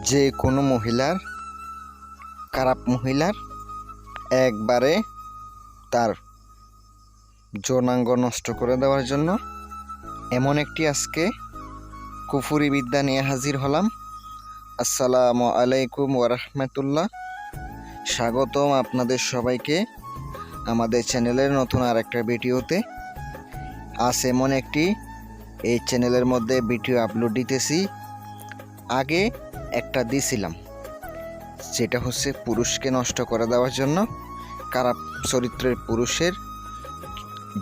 যে কোনো মহিলার খারাপ মহিলার একবারে তার যৌনাঙ্গ নষ্ট করে দেওয়ার জন্য এমন একটি আজকে কুফুরি বিদ্যা নিয়ে হাজির হলাম। আসসালামু আলাইকুম ওয়ারাহমাতুল্লাহ। স্বাগতম আপনাদের সবাইকে আমাদের চ্যানেলের নতুন আর একটা ভিডিওতে। আজ এমন একটি এই চ্যানেলের মধ্যে ভিডিও আপলোড দিতেছি। আগে একটা দিয়েছিলাম, যেটা হচ্ছে পুরুষকে নষ্ট করে দেওয়ার জন্য খারাপ চরিত্রের পুরুষের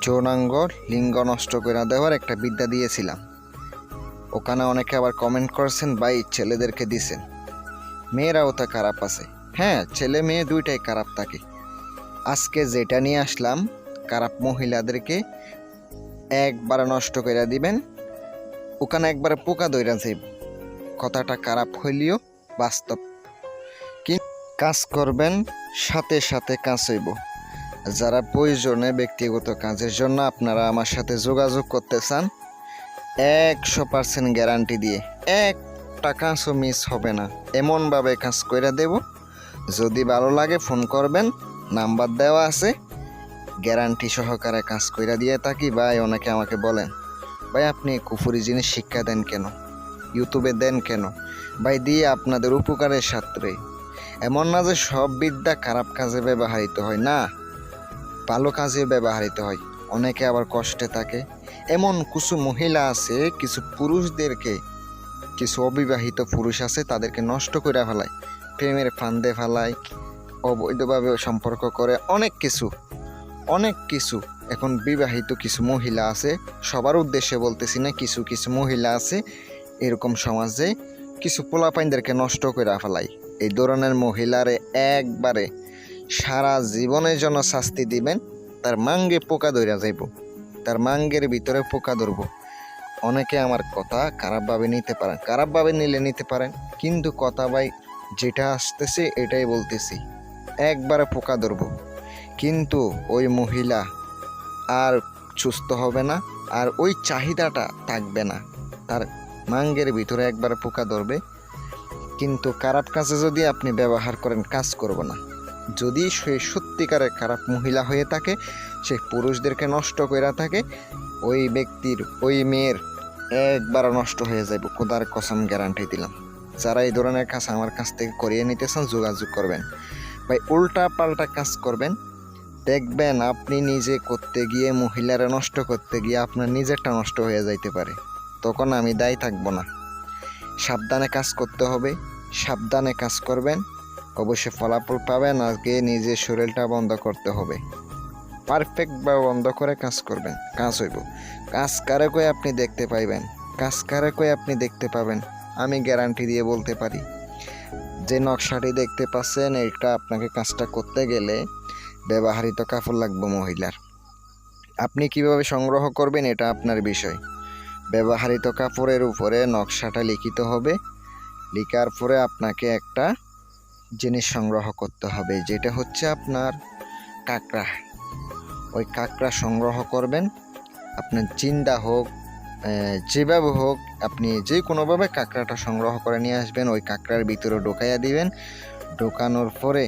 যৌনাঙ্গ লিঙ্গ নষ্ট করে দেওয়ার একটা বিদ্যা দিয়েছিলাম। ওখানে অনেকে আবার কমেন্ট করছেন, ভাই ছেলেদেরকে দিছেন, মেয়েরাও তা খারাপ আছে। হ্যাঁ, ছেলে মেয়ে দুইটাই খারাপ থাকে। আজকে যেটা নিয়ে আসলাম, খারাপ মহিলাদেরকে একবার নষ্ট করে দিবেন, ওখানে একবার পোকা দইরা যাইব। কথাটা খারাপ হইলেও বাস্তব। কি কাজ করবেন, সাথে সাথে কাজ হইব। যারা প্রয়োজনে ব্যক্তিগত কাজের জন্য আপনারা আমার সাথে যোগাযোগ করতে চান, 100% গ্যারান্টি দিয়ে একটা কাজও মিস হবে না, এমনভাবে কাজ করে দেব। যদি ভালো লাগে ফোন করবেন, নাম্বার দেওয়া আছে। গ্যারান্টি সহকারে কাজ করে দিয়ে থাকি। ভাই অনেকে আমাকে বলেন, ভাই আপনি কুফুরি জিনিস শিক্ষা দেন কেন, ইউটিউবে দেন কেন? ভাই দিয়ে আপনাদের উপকারের সাথে। এমন না যে সব বিদ্যা খারাপ কাজে ব্যবহৃত হয়, না, ভালো কাজে ব্যবহৃত হয়। অনেকে আবার কষ্টে থাকে। এমন কিছু মহিলা আছে, কিছু পুরুষদেরকে, কিছু অবিবাহিত পুরুষ আছে, তাদেরকে নষ্ট করে ফেলায়, প্রেমের ফান্দে ফেলায়, অবৈধভাবে সম্পর্ক করে, অনেক কিছু। এখন বিবাহিত কিছু মহিলা আছে, সবার উদ্দেশ্যে বলতেছি না, কিছু কিছু মহিলা আছে এরকম সমাজে কিছু পোলাপাইনদেরকে নষ্ট করে ফেলায়। এই ধরনের মহিলারে একবারে সারা জীবনের জন্য শাস্তি দিবেন। তার মাঙ্গে পোকা ধরা যাইব, তার মাঙ্গের ভিতরে পোকা ধরব। অনেকে আমার কথা খারাপভাবে নিতে পারেন, খারাপভাবে নিতে পারেন, কিন্তু কথা ভাই যেটা আসতেছে এটাই বলতেছি, একবারে পোকা ধরব। কিন্তু ওই মহিলা আর সুস্থ হবে না, আর ওই চাহিদাটা থাকবে না, তার মাঙ্গের ভিতরে একবার পোকা ধরবে। কিন্তু খারাপ কাজে যদি আপনি ব্যবহার করেন, কাজ করব না। যদি সে সত্যিকারের খারাপ মহিলা হয়ে থাকে, সে পুরুষদেরকে নষ্ট করে থাকে, ওই ব্যক্তির, ওই মেয়ের একবার নষ্ট হয়ে যাবে, খোদার কসম গ্যারান্টি দিলাম। যারা এই ধরনের কাজ আমার কাছ থেকে করিয়ে নিতে চান, যোগাযোগ করবেন। ভাই উল্টা পাল্টা কাজ করবেন, দেখবেন আপনি নিজে করতে গিয়ে, মহিলারা নষ্ট করতে গিয়ে আপনার নিজেরটা নষ্ট হয়ে যাইতে পারে। তখন আমি দায়ী থাকবো না। সাবধানে কাজ করতে হবে, সাবধানে কাজ করবেন, অবশ্যই ফলাফল পাবেন। আজকে নিজের শরীরটা বন্ধ করতে হবে, পারফেক্টভাবে বন্ধ করে কাজ করবেন, কাজ হইব। কাজ কারে কই আপনি দেখতে পাইবেন, কাজ কারে কই আপনি দেখতে পাবেন, আমি গ্যারান্টি দিয়ে বলতে পারি। যে নকশাটি দেখতে পাচ্ছেন, এটা আপনাকে কাজটা করতে গেলে ব্যবহৃত কাপড় লাগবে মহিলার। আপনি কিভাবে সংগ্রহ করবেন এটা আপনার বিষয়। ব্যবহৃত কাপড়ের উপরে নকশাটা লিখিত হবে, লিখার পরে আপনাকে একটা জিনিস সংগ্রহ করতে হবে, যেটা হচ্ছে আপনার কাঁকড়া। ওই কাঁকড়া সংগ্রহ করবেন, আপনার জিন্দা হোক, যেভাবে হোক, আপনি যে কোনোভাবে কাঁকড়াটা সংগ্রহ করে নিয়ে আসবেন। ওই কাঁকড়ার ভিতরে ঢোকাইয়া দিবেন। ঢোকানোর পরে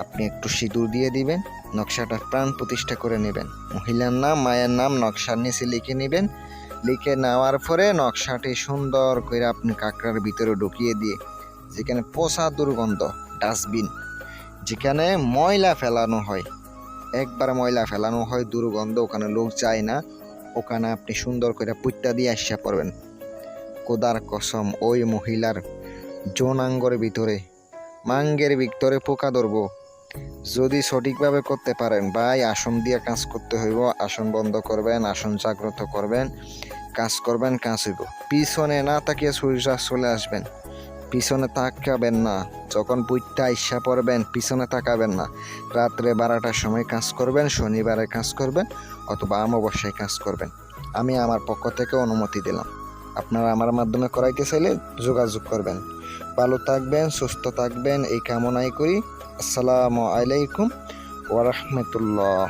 আপনি একটু সিঁদুর দিয়ে দিবেন, নকশাটা প্রাণ প্রতিষ্ঠা করে নেবেন। মহিলার নাম, মায়ের নাম নকশার নিচে লিখে নেবেন। লিখে নেওয়ার পরে নকশাটি সুন্দর করে আপনি কাঁকড়ার ভিতরে ঢুকিয়ে দিয়ে, যেখানে পচা দুর্গন্ধ, ডাস্টবিন, যেখানে ময়লা ফেলানো হয়, একবার ময়লা ফেলানো হয়, দুর্গন্ধ, ওখানে লোক যায় না, ওখানে আপনি সুন্দর করে পুঁতা দিয়ে আসা পড়বেন। খোদার কসম ওই মহিলার যৌনাঙ্গের ভিতরে, মাঙ্গের ভিতরে পোকা ধরবো। যদি সঠিকভাবে করতে পারেন, ভাই আসন দিয়ে কাজ করতে হইব। আসন বন্ধ করবেন, আসন জাগ্রত করবেন, কাজ করবেন, কাজ হইব। পিছনে না তাকিয়ে সূর্য চলে আসবেন, পিছনে তাকাবেন না। যখন পুইটা ইচ্ছা পড়বেন, পিছনে তাকাবেন না। রাত্রে 12টার সময় কাজ করবেন, শনিবারে কাজ করবেন, অথবা অমাবস্যায় কাজ করবেন। আমি আমার পক্ষ থেকে অনুমতি দিলাম। আপনারা আমার মাধ্যমে করাইতে চাইলে যোগাযোগ করবেন। ভালো থাকবেন, সুস্থ থাকবেন, এই কামনাই করি। আসসালামু আলাইকুম ওয়া রাহমাতুল্লাহ।